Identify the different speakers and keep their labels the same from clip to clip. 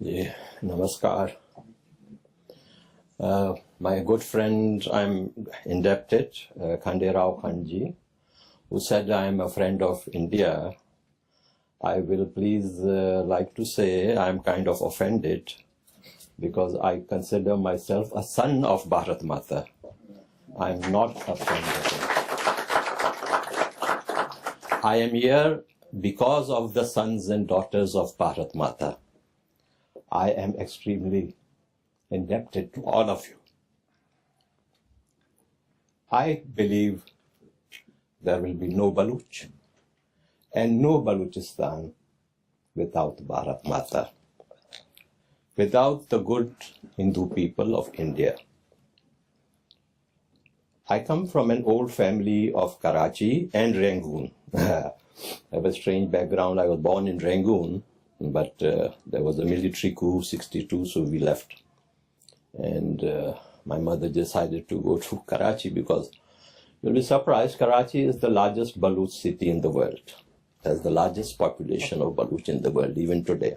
Speaker 1: Yeah, namaskar. My good friend, I'm indebted, Khande Rao Khanji, who said I am a friend of India. I will please like to say I'm kind of offended because I consider myself a son of Bharat Mata. I'm not a friend of it. I am here because of the sons and daughters of Bharat Mata. I am extremely indebted to all of you. I believe there will be no Baloch and no Balochistan without Bharat Mata, without the good Hindu people of India. I come from an old family of Karachi and Rangoon. I have a strange background. I was born in Rangoon, but there was a military coup, 62, so we left. And my mother decided to go to Karachi because you'll be surprised, Karachi is the largest Baloch city in the world. It has the largest population of Baloch in the world, even today,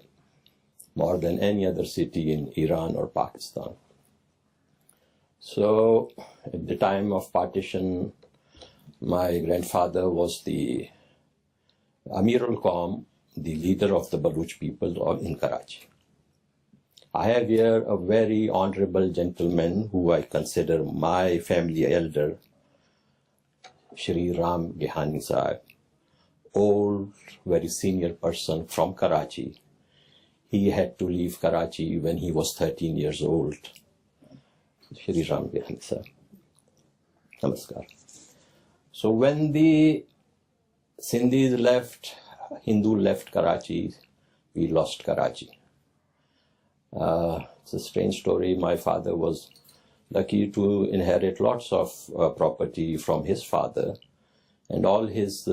Speaker 1: more than any other city in Iran or Pakistan. So at the time of partition, my grandfather was the Amir al-Qawm, the leader of the Baloch people in Karachi. I have here a very honorable gentleman who I consider my family elder, Shri Ram Gehani Sahib, old, very senior person from Karachi. He had to leave Karachi when he was 13 years old. Shri Ram Gehani Sahib. Namaskar. So when the Sindhis left, Hindu left Karachi, we lost Karachi. It's a strange story. My father was lucky to inherit lots of property from his father, and all his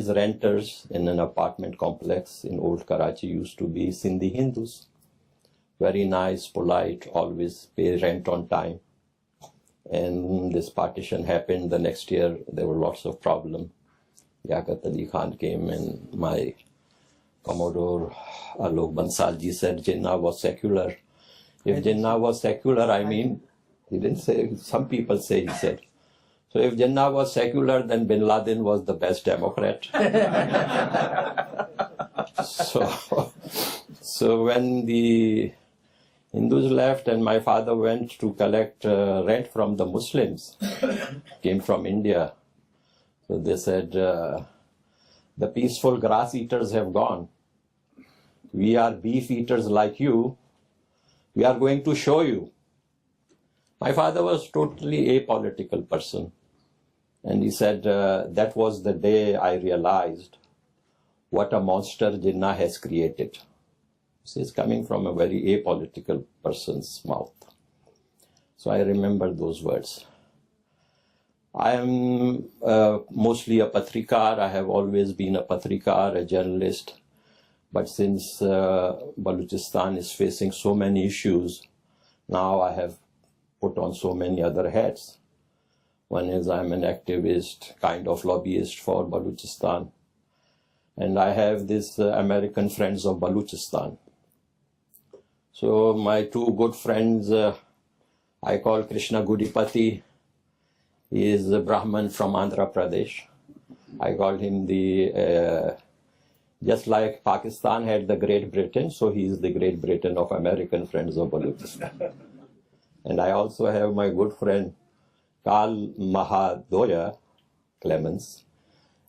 Speaker 1: renters in an apartment complex in old Karachi used to be Sindhi Hindus. Very nice, polite, always pay rent on time. And this partition happened the next year. There were lots of problems. Yaqut Ali Khan came, and my Commodore Alok Bansalji said Jinnah was secular. If Jinnah was secular, I mean, he didn't say, some people say he said. So if Jinnah was secular, then Bin Laden was the best Democrat. So when the Hindus left and my father went to collect rent from the Muslims, came from India. So they said, the peaceful grass eaters have gone. We are beef eaters like you. We are going to show you. My father was totally apolitical person. And he said, that was the day I realized what a monster Jinnah has created. This is coming from a very apolitical person's mouth. So I remember those words. I am mostly a patrikar. I have always been a patrikar, a journalist. But since Balochistan is facing so many issues, now I have put on so many other hats. One is I'm an activist, kind of lobbyist for Balochistan. And I have this American Friends of Balochistan. So my two good friends, I call Krishna Gudipati. He is a Brahman from Andhra Pradesh. I call him the, just like Pakistan had the Great Britain, so he is the Great Britain of American Friends of Balochistan. And I also have my good friend, Karl Mahadoya Clemens.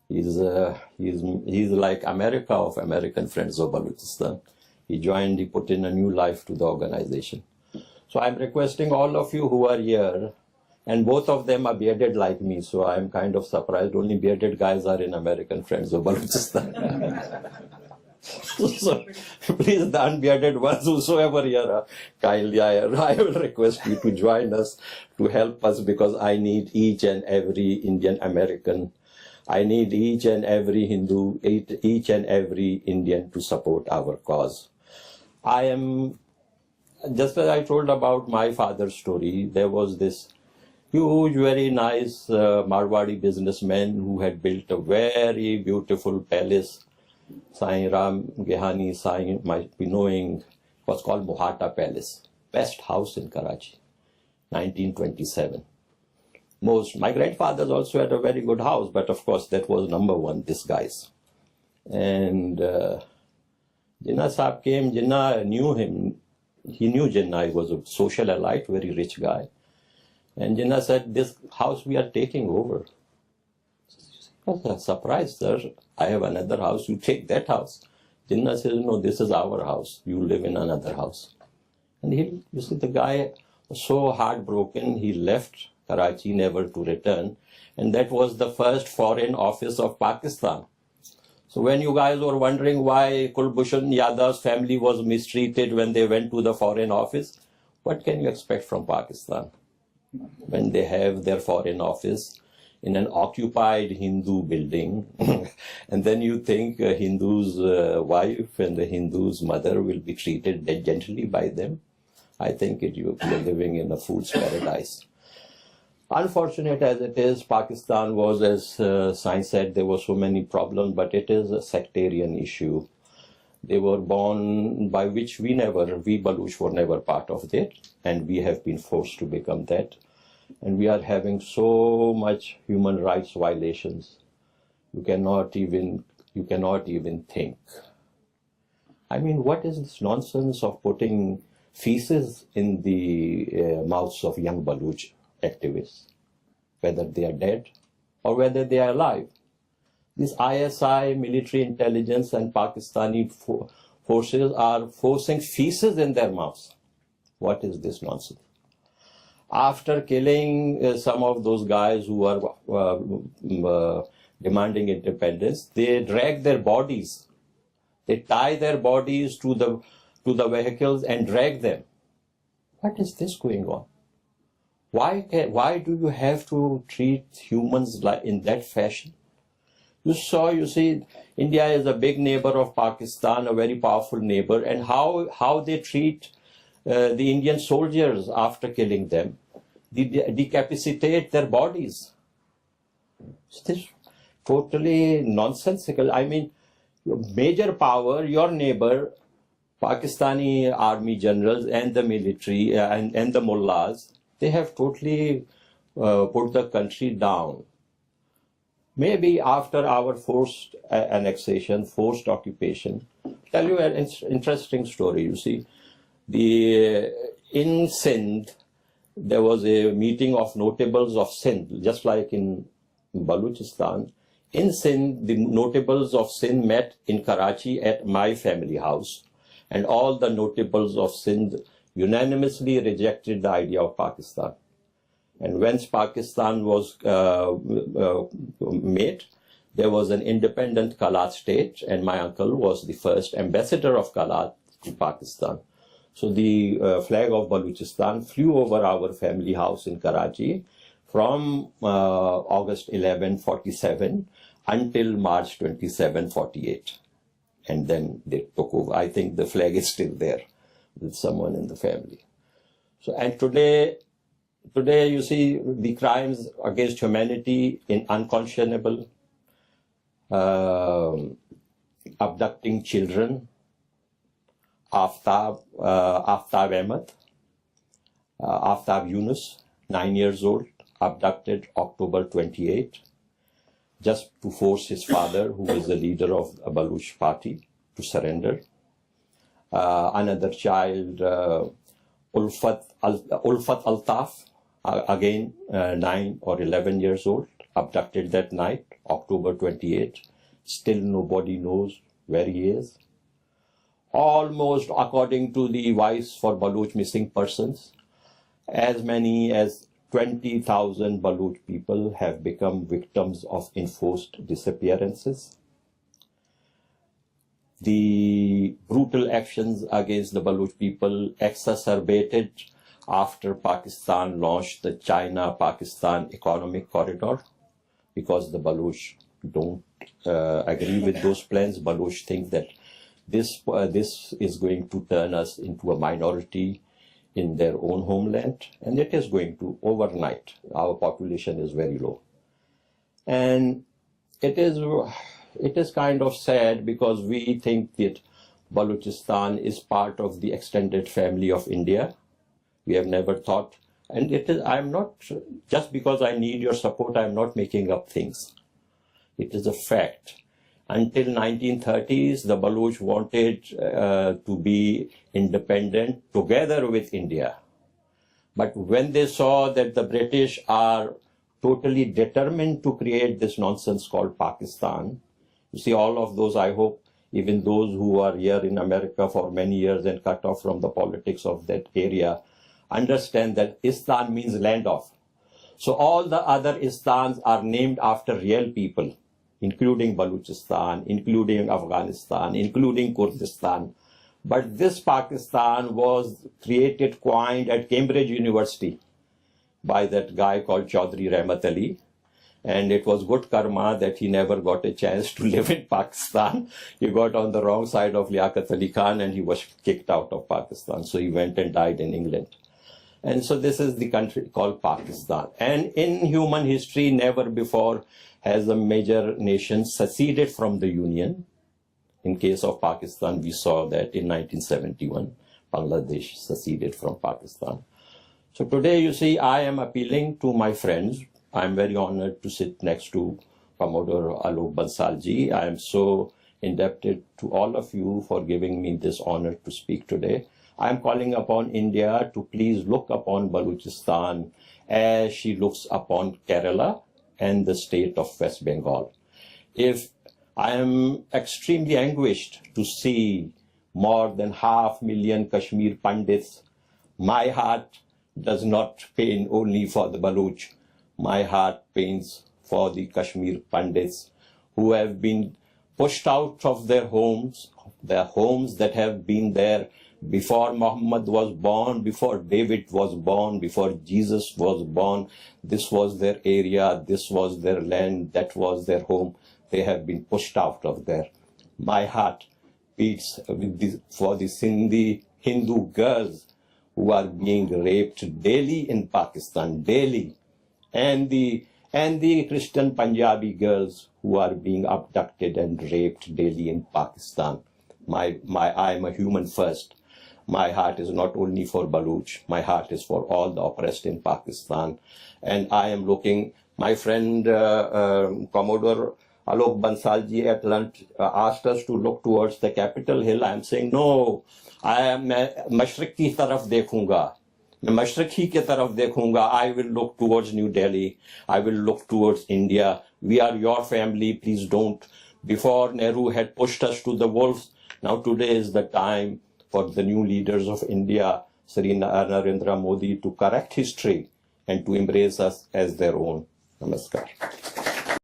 Speaker 1: He's like America of American Friends of Balochistan. He joined, he put in a new life to the organization. So I'm requesting all of you who are here, and both of them are bearded like me, so I'm kind of surprised only bearded guys are in American Friends of Balochistan. So please, the unbearded ones, whosoever here are, kindly, I will request you to join us, to help us, because I need each and every Indian American. I need each and every Hindu, each and every Indian to support our cause. I am, just as I told about my father's story, there was this huge, very nice Marwadi businessman who had built a very beautiful palace Sai Ram Gehani, Sai might be knowing, was called Mohata Palace, best house in Karachi, 1927. My grandfathers also had a very good house, but of course that was number one, this guy's. And Jinnah Saab came, Jinnah knew him, he knew Jinnah, he was a social elite, very rich guy. And Jinnah said, this house we are taking over. I was surprised, sir, I have another house, you take that house. Jinnah says, no, this is our house, you live in another house. And you see, the guy was so heartbroken, he left Karachi never to return. And that was the first foreign office of Pakistan. So when you guys were wondering why Kulbhushan Yadav's family was mistreated when they went to the foreign office, what can you expect from Pakistan when they have their foreign office in an occupied Hindu building? And then you think a Hindu's wife and the Hindu's mother will be treated gently by them? I think you're living in a fool's paradise. Unfortunate as it is, Pakistan was, as Science said, there were so many problems, but it is a sectarian issue. They were born by which we Baloch were never part of it, and we have been forced to become that. And we are having so much human rights violations. You cannot even think. I mean, what is this nonsense of putting feces in the mouths of young Baloch activists, whether they are dead or whether they are alive? This ISI, military intelligence, and Pakistani forces are forcing feces in their mouths. What is this nonsense? After killing some of those guys who are demanding independence, they drag their bodies. They tie their bodies to the vehicles and drag them. What is this going on? Why do you have to treat humans like in that fashion? You see, India is a big neighbor of Pakistan, a very powerful neighbor, and how they treat the Indian soldiers after killing them. They decapitate their bodies. This is totally nonsensical. I mean, major power, your neighbor, Pakistani army generals and the military and the mullahs, they have totally put the country down. Maybe after our forced annexation, forced occupation. I'll tell you an interesting story. You see, in Sindh, there was a meeting of notables of Sindh, just like in Balochistan. In Sindh, the notables of Sindh met in Karachi at my family house, and all the notables of Sindh unanimously rejected the idea of Pakistan. And once Pakistan was made, there was an independent Kalat state, and my uncle was the first ambassador of Kalat to Pakistan. So the flag of Balochistan flew over our family house in Karachi from August 11, 47 until March 27, 48. And then they took over. I think the flag is still there with someone in the family. So, and today you see the crimes against humanity in unconscionable, abducting children. Aftab Ahmed, Aftab Yunus, 9 years old, abducted October 28, just to force his father, who is the leader of a Baloch party, to surrender. Another child, Ulfat Altaf, again 9 or 11 years old, abducted that night, October 28. Still nobody knows where he is. Almost, according to the Vice for Baloch Missing Persons, as many as 20,000 Baloch people have become victims of enforced disappearances. The brutal actions against the Baloch people exacerbated after Pakistan launched the China-Pakistan Economic Corridor, because the Baloch don't agree with those plans. Baloch think that this is going to turn us into a minority in their own homeland, and it is going to overnight. Our population is very low, and it is it is kind of sad because we think that Balochistan is part of the extended family of India. We have never thought, and it is, I'm not, just because I need your support, I'm not making up things. It is a fact. Until 1930s, the Baloch wanted to be independent together with India. But when they saw that the British are totally determined to create this nonsense called Pakistan, you see, all of those, I hope, even those who are here in America for many years and cut off from the politics of that area, understand that Istan means land of. So all the other Istans are named after real people, including Balochistan, including Afghanistan, including Kurdistan. But this Pakistan was created, coined at Cambridge University by that guy called Chaudhry Rahmat Ali. And it was good karma that he never got a chance to live in Pakistan. He got on the wrong side of Liaquat Ali Khan and he was kicked out of Pakistan. So he went and died in England. And so this is the country called Pakistan. And in human history, never before has a major nation seceded from the Union. In case of Pakistan, we saw that in 1971, Bangladesh seceded from Pakistan. So today, you see, I am appealing to my friends. I'm very honored to sit next to Commodore Alok Bansalji. I am so indebted to all of you for giving me this honor to speak today. I am calling upon India to please look upon Balochistan as she looks upon Kerala and the state of West Bengal. If I am extremely anguished to see more than 500,000 Kashmir Pandits, my heart does not pain only for the Baloch. My heart pains for the Kashmir Pandits who have been pushed out of their homes that have been there before Muhammad was born, before David was born, before Jesus was born. This was their area, this was their land, that was their home. They have been pushed out of there. My heart beats for the Sindhi Hindu girls who are being raped daily in Pakistan, daily. And the Christian Punjabi girls who are being abducted and raped daily in Pakistan. I am a human first. My heart is not only for Baloch, my heart is for all the oppressed in Pakistan. And I am looking, my friend Commodore Alok Bansalji at lunch asked us to look towards the Capitol Hill. I am saying, no, मैं मशरक की तरफ देखूंगा, मैं मशरक ही की तरफ देखूंगा. I will look towards New Delhi. I will look towards India. We are your family. Please don't. Before Nehru had pushed us to the wolves, now today is the time for the new leaders of India, Sri Narendra Modi, to correct history and to embrace us as their own. Namaskar.